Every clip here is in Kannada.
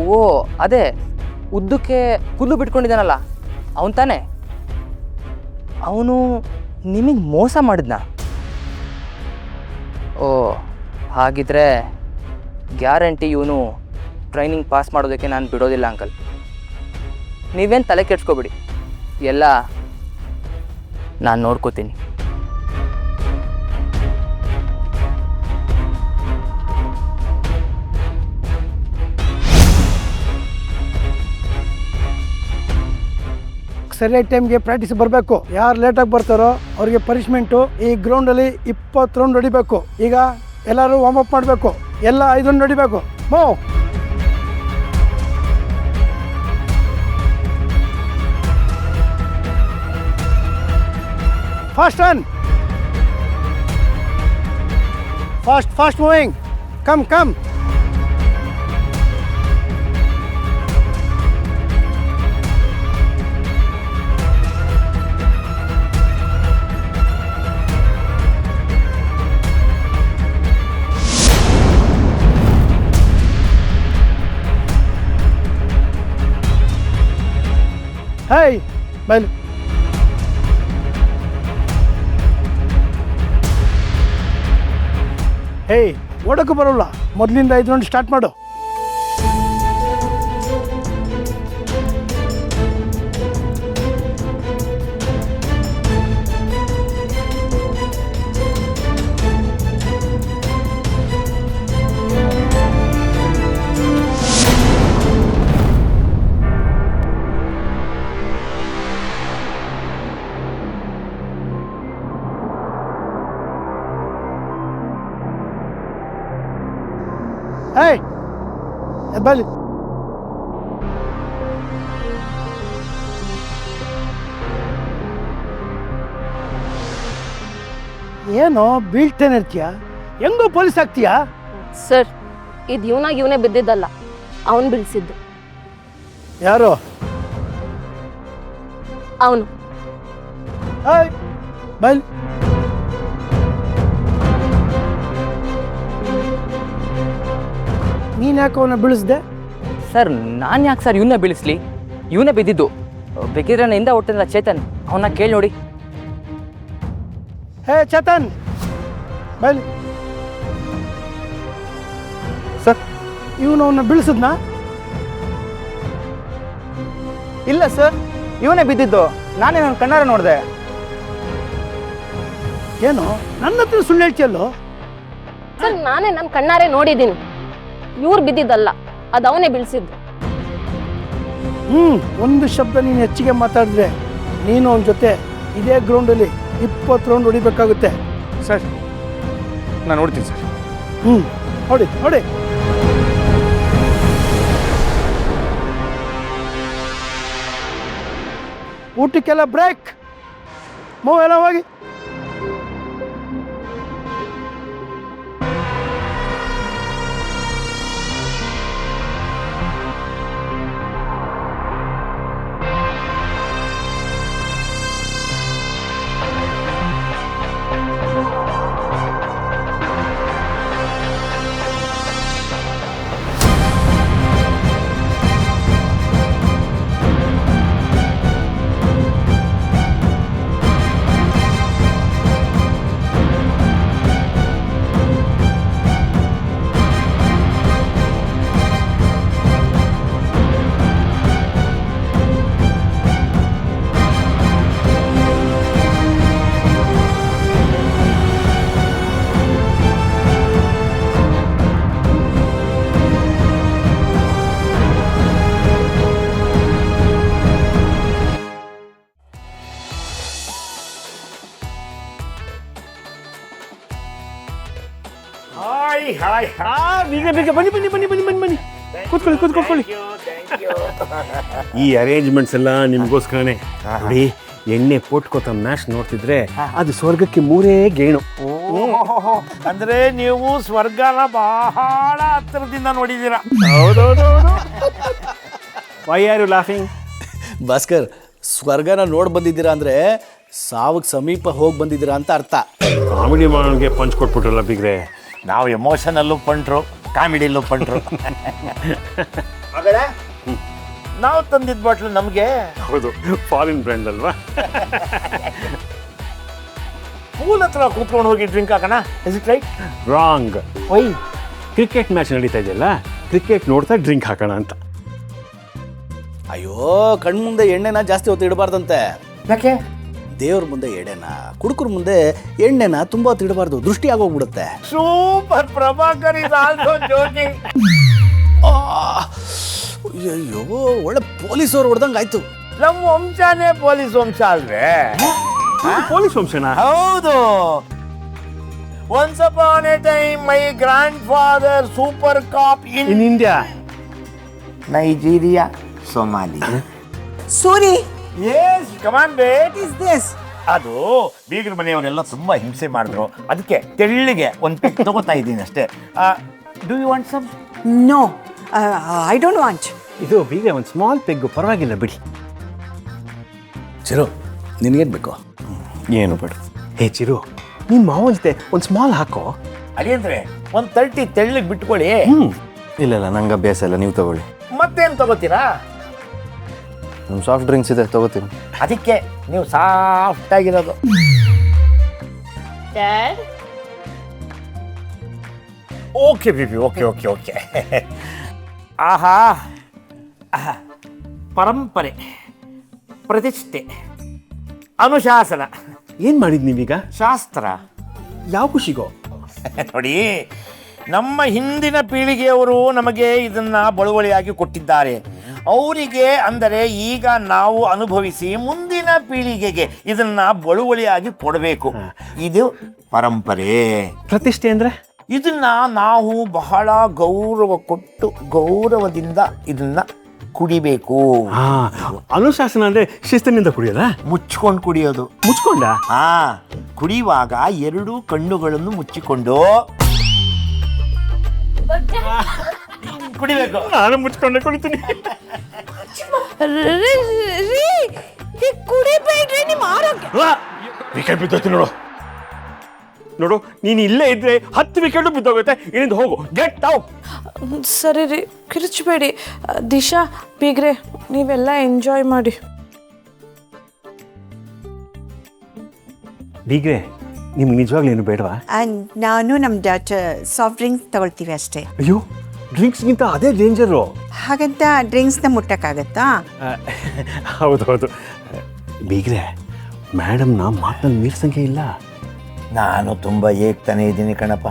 ಓ ಅದೇ ಉದ್ದಕ್ಕೆ ಕೂದಲು ಬಿಟ್ಕೊಂಡಿದ್ದಾನಲ್ಲ ಅವನು ತಾನೇ? ಅವನು ನಿಮಗೆ ಮೋಸ ಮಾಡಿದ್ನಾ? ಓ ಹಾಗಿದ್ರೆ ಗ್ಯಾರಂಟಿ ಇವನು ಟ್ರೈನಿಂಗ್ ಪಾಸ್ ಮಾಡೋದಕ್ಕೆ ನಾನು ಬಿಡೋದಿಲ್ಲ ಅಂಕಲ್. ನೀವೇನು ತಲೆ ಕೆಡ್ಸ್ಕೊಬಿಡಿ, ಎಲ್ಲ ನಾನು ನೋಡ್ಕೋತೀನಿ. ಸರಿಯಾದ ಟೈಮ್ಗೆ ಪ್ರಾಕ್ಟೀಸ್ ಬರಬೇಕು. ಯಾರು ಲೇಟಾಗಿ ಬರ್ತಾರೋ ಅವ್ರಿಗೆ ಪನಿಷ್ಮೆಂಟು. ಈ ಗ್ರೌಂಡಲ್ಲಿ 20 ರೌಂಡ್ ಹೊಡಿಬೇಕು. ಈಗ ಎಲ್ಲರೂ ವಾರ್ಮ್ ಅಪ್ ಮಾಡಬೇಕು. ಎಲ್ಲ 5 ರೌಂಡ್ ಹೊಡಿಬೇಕು. More fast run, fast moving. Come hey ಬೈಲ್. ಹೇಯ್ ಓಡೋಕ್ಕೂ ಬರೋಲ್ಲ. ಮೊದಲಿಂದ 5 ರೌಂಡ್ ಸ್ಟಾರ್ಟ್ ಮಾಡು. ಹೇಯ್ ಬೈಲ್. ಏನೋ ಬೀಳ್ತೇನೆ ಇರ್ತೀಯ, ಹೆಂಗೋ ಪೊಲೀಸ್ ಆಗ್ತೀಯಾ? ಸರ್, ಇದು ಇವನೇ ಬಿದ್ದಿದ್ದಲ್ಲ, ಅವನು ಬೀಳ್ಸಿದ್ದು. ಯಾರು? ಅವನು. ಹೇಯ್ ಬೈಲ್. ನೀನು ಯಾಕೆ ಅವನ್ನ ಬೀಳಿಸ್ದೆ? ಸರ್ ನಾನು ಯಾಕೆ ಸರ್ ಇವನ್ನ ಬೀಳಿಸ್ಲಿ? ಇವನೇ ಬಿದ್ದಿದ್ದು. ಬೇಕಿದ್ರೆ ನನ್ನ ಹಿಂದೆ ಹೊಟ್ಟಿಲ್ಲ ಚೇತನ್, ಅವನ್ನ ಕೇಳಿ ನೋಡಿ. ಹೇ ಚೇತನ್ ಬೈಲ್. ಸರ್ ಇವನು ಅವನ್ನ ಬೀಳಿಸಿದ್ನಾ? ಇಲ್ಲ ಸರ್, ಇವನೇ ಬಿದ್ದಿದ್ದು. ನಾನೇ ನನ್ನ ಕಣ್ಣಾರ ನೋಡಿದೆ. ಏನು ನನ್ನ ಹತ್ರ ಸುಳ್ಳು ಹೇಳ್ತಿಯಲ್ಲೋ? ಸರ್, ನಾನೇ ನನ್ನ ಕಣ್ಣಾರೆ ನೋಡಿದ್ದೀನಿ. ಇವ್ರು ಬಿದ್ದಿದ್ದಲ್ಲ, ಅದು ಅವನೇ ಬೀಳ್ಸಿದ್ದು. ಒಂದು ಶಬ್ದ ನೀನು ಹೆಚ್ಚಿಗೆ ಮಾತಾಡಿದ್ರೆ ನೀನು ಅವನ ಜೊತೆ ಇದೇ ಗ್ರೌಂಡಲ್ಲಿ 20 ರೌಂಡ್ ಹೊಡಿಬೇಕಾಗುತ್ತೆ. ಸರ್ ನಾನು ನೋಡ್ತೀನಿ ಸರ್. ನೋಡಿ. ಊಟಕ್ಕೆಲ್ಲ ಬ್ರೇಕ್. ಮೂವ್ ಎಲ್ಲ ಹೋಗಿ. ಬೇಗ ಬನ್ನಿ. ಕೂತ್ಕೊಳ್ಳಿ. ಈ ಅರೇಂಜ್ಮೆಂಟ್ಸ್ ಎಲ್ಲ ನಿಮಗೋಸ್ಕರನೇ. ನೋಡಿ, ಎಣ್ಣೆ ಪೋಟ್ಕೋತ ಮ್ಯಾಚ್ ನೋಡ್ತಿದ್ರೆ ಅದು ಸ್ವರ್ಗಕ್ಕೆ 3 ಗೇಣು. ಅಂದ್ರೆ ನೀವು ಸ್ವರ್ಗನ ಬಹಳ ಹತ್ತಿರದಿಂದ ನೋಡಿದ್ದೀರಾ. ಹೌದೌದು. Why are you laughing? Bhaskar, ಸ್ವರ್ಗನ ನೋಡಿ ಬಂದಿದ್ದೀರಾ ಅಂದರೆ ಸಾವಕ್ಕೆ ಸಮೀಪ ಹೋಗಿ ಬಂದಿದ್ದೀರಾ ಅಂತ ಅರ್ಥ. ಕಾಮಿಡಿ ಮಾಡೋನಿಗೆ ಪಂಚ್ ಕೊಟ್ಬಿಟ್ರಲ್ಲ ಬಿಗ್ರೆ. ನಾವು ಎಮೋಷನಲ್ಲೂ ಪಂಟ್ರು, ಕಾಮಿಡಿಯಲ್ಲೂ ಪಂಟ್ರು. ಹಾಗಾದ್ರೆ ನಾವು ತಂದಿದ್ದ ಬಾಟ್ಲು ನಮಗೆ ಹೌದು, ಫಾರಿನ್ ಬ್ರ್ಯಾಂಡ್ ಅಲ್ವಾ? ಪೂಲ್ ಹತ್ರ ಕೂತ್ಕೊಂಡು ಹೋಗಿ ಡ್ರಿಂಕ್ ಹಾಕೋಣ, ಇಸ್ ಇಟ್ ರೈಟ್? ರಾಂಗ್. ಒಯ್ ಕ್ರಿಕೆಟ್ ಮ್ಯಾಚ್ ನಡೀತಾ ಇದೆಯಲ್ಲ, ಕ್ರಿಕೆಟ್ ನೋಡ್ತಾ ಡ್ರಿಂಕ್ ಹಾಕೋಣ ಅಂತ. ಅಯ್ಯೋ ಕಣ್ಮುಂದೆ ಎಣ್ಣೆನ ಜಾಸ್ತಿ ಹೊತ್ತು ಇಡಬಾರ್ದಂತೆ. ಯಾಕೆ? ದೇವ್ರ ಮುಂದೆ ಎಣ್ಣೆನ, ಕುಡುಕರ ಮುಂದೆ ಎಣ್ಣೆನ ತುಂಬ ಹೊತ್ತು ಇಡಬಾರ್ದು, ದೃಷ್ಟಿ ಆಗೋಗ್ಬಿಡುತ್ತೆ. Super Prabhakar is also joking. ಅಯ್ಯೋ ಒಳ್ಳೆ ಪೊಲೀಸವ್ರು ಹೊಡೆದಂಗೆ ಆಯ್ತು. ನಮ್ಮ ವಂಶನೇ ಪೊಲೀಸ್ ವಂಶ ಅಲ್ವೇ? ಪೊಲೀಸ್ ವಂಶನಾ? ಹೌದು. Once upon a time my grandfather super cop in India, Nigeria, Somali. Sorry, yes come ಬೇಟ್. what is this? ಅದು ಬೀಗರ ಮನೆಯವರೆಲ್ಲ ತುಂಬಾ ಹಿಂಸೆ ಮಾಡಿದ್ರು, ಅದಕ್ಕೆ ತೆಳ್ಳಿಗೆ ಒಂದು ಪೆಕ್ ತಗೋತಾ ಇದ್ದೀನಿ ಅಷ್ಟೇ. Do you want some? No, I don't want. ಇದು ಬೀಗ ಒಂದು ಸ್ಮಾಲ್ ಪೆಗ್ಗು, ಪರವಾಗಿಲ್ಲ ಬಿಡಿ. ಚಿರು ನಿನಗೇನು ಬೇಕು? ಏನು ಬೇಡ. ಹೇ ಚಿರು, ನಿಮ್ಮ ಮಾವನ ಜೊತೆ ಒಂದು ಸ್ಮಾಲ್ ಹಾಕೋ. ಅದೇ ಅಂದ್ರೆ ಒಂದು 30 ತೆಳ್ಳಿಗೆ ಬಿಟ್ಕೊಳ್ಳಿ. ಇಲ್ಲ ನಂಗೆ ಅಭ್ಯಾಸ ಇಲ್ಲ, ನೀವು ತಗೊಳ್ಳಿ. ಮತ್ತೇನು ತಗೋತೀರಾ? ನಮ್ಮ ಸಾಫ್ಟ್ ಡ್ರಿಂಕ್ಸ್ ಇದೆ, ತಗೋತೀನಿ. ಅದಕ್ಕೆ ನೀವು ಸಾಫ್ಟ್ ಆಗಿರೋದು. Okay baby, okay okay okay. ಆಹಾ, ಪರಂಪರೆ, ಪ್ರತಿಷ್ಠೆ, ಅನುಶಾಸನ. ಏನು ಮಾಡಿದ್ ನೀವೀಗ? ಶಾಸ್ತ್ರ. ಯಾವ ಖುಷಿಗೋ? ನೋಡಿ, ನಮ್ಮ ಹಿಂದಿನ ಪೀಳಿಗೆಯವರು ನಮಗೆ ಇದನ್ನ ಬಳುವಳಿಯಾಗಿ ಕೊಟ್ಟಿದ್ದಾರೆ. ಅವರಿಗೆ ಅಂದರೆ ಈಗ ನಾವು ಅನುಭವಿಸಿ ಮುಂದಿನ ಪೀಳಿಗೆಗೆ ಇದನ್ನ ಬಳುವಳಿಯಾಗಿ ಕೊಡಬೇಕು. ಇದು ಪರಂಪರೆ. ಪ್ರತಿಷ್ಠೆ ಅಂದ್ರೆ? ಇದನ್ನ ನಾವು ಬಹಳ ಗೌರವ ಕೊಟ್ಟು ಗೌರವದಿಂದ ಇದನ್ನ ಕುಡಿಬೇಕು. ಅನುಶಾಸನ ಅಂದ್ರೆ ಶಿಸ್ತಿನಿಂದ ಕುಡಿಯೋದಾ? ಮುಚ್ಕೊಂಡು ಕುಡಿಯೋದು. ಮುಚ್ಕೊಂಡ? ಕುಡಿಯುವಾಗ 2 ಕಣ್ಣುಗಳನ್ನು ಮುಚ್ಚಿಕೊಂಡು ಕುಡಿಬೇಕು. ನಾನು ಮುಚ್ಕೊಂಡೆ ಕುಡಿತೀನಿ. ಕುಡಿಬೇಡ್ರಿ, ನಿಮ್ಮ ಆರೋಗ್ಯ. ವಿಕೆಟ್ ಬಿದ್ದೋಯ್ತು ನೋಡು. ನೋಡು, ನೀನು ಇಲ್ಲೇ ಇದ್ರೆ 10 ವಿಕೆಟ್ ಬಿದ್ದೋಗುತ್ತೆ. ಇಲ್ಲಿಂದ ಹೋಗು, ಗೆಟ್ ಔಟ್. ಸರಿ ರೀ, ಕಿರ್ಚಬೇಡಿ. ದಿಶಾ, ಬೀಗ್ರೆ, ನೀವೆಲ್ಲ ಎಂಜಾಯ್ ಮಾಡಿ. ಬೀಗ್ರೆ, ನಿಮ್ಗೆ ನಿಜವಾಗ್ಲೂ ಏನು ಬೇಡವಾ? ನಾನು ನಮ್ಮ ಡಾಕ್ಟರ್ ಸಾಫ್ಟ್ ಡ್ರಿಂಕ್ಸ್ ತಗೊಳ್ತೀವಿ ಅಷ್ಟೇ. ಅಯ್ಯೋ, ಡ್ರಿಂಕ್ಸ್ಗಿಂತ ಅದೇ ಡೇಂಜರು. ಹಾಗಂತ ಡ್ರಿಂಕ್ಸ್ನ ಮುಟ್ಟಕ್ಕಾಗತ್ತಾ? ಹೌದು. ಬೀಗ್ರೆ, ಮೇಡಮ್ನ ಮಾತಲ್ಲಿ ಮೀರ್ಸಂಗೆ ಇಲ್ಲ. ನಾನು ತುಂಬ ಏಕ್ತಾನೆ ಇದ್ದೀನಿ ಕಣಪ್ಪ.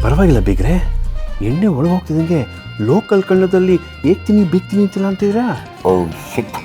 ಪರವಾಗಿಲ್ಲ ಬೀಗ್ರೆ, ಎಣ್ಣೆ ಒಳಗೆ ಹೋಗ್ತಿದ್ದಂಗೆ ಲೋಕಲ್ ಕನ್ನಡದಲ್ಲಿ ಏಕ್ತೀನಿ ಬೀಗ್ತೀನಿ ಅಂತಿಲ್ಲ ಅಂತೀರಾ? ಓ ಶಿಟ್.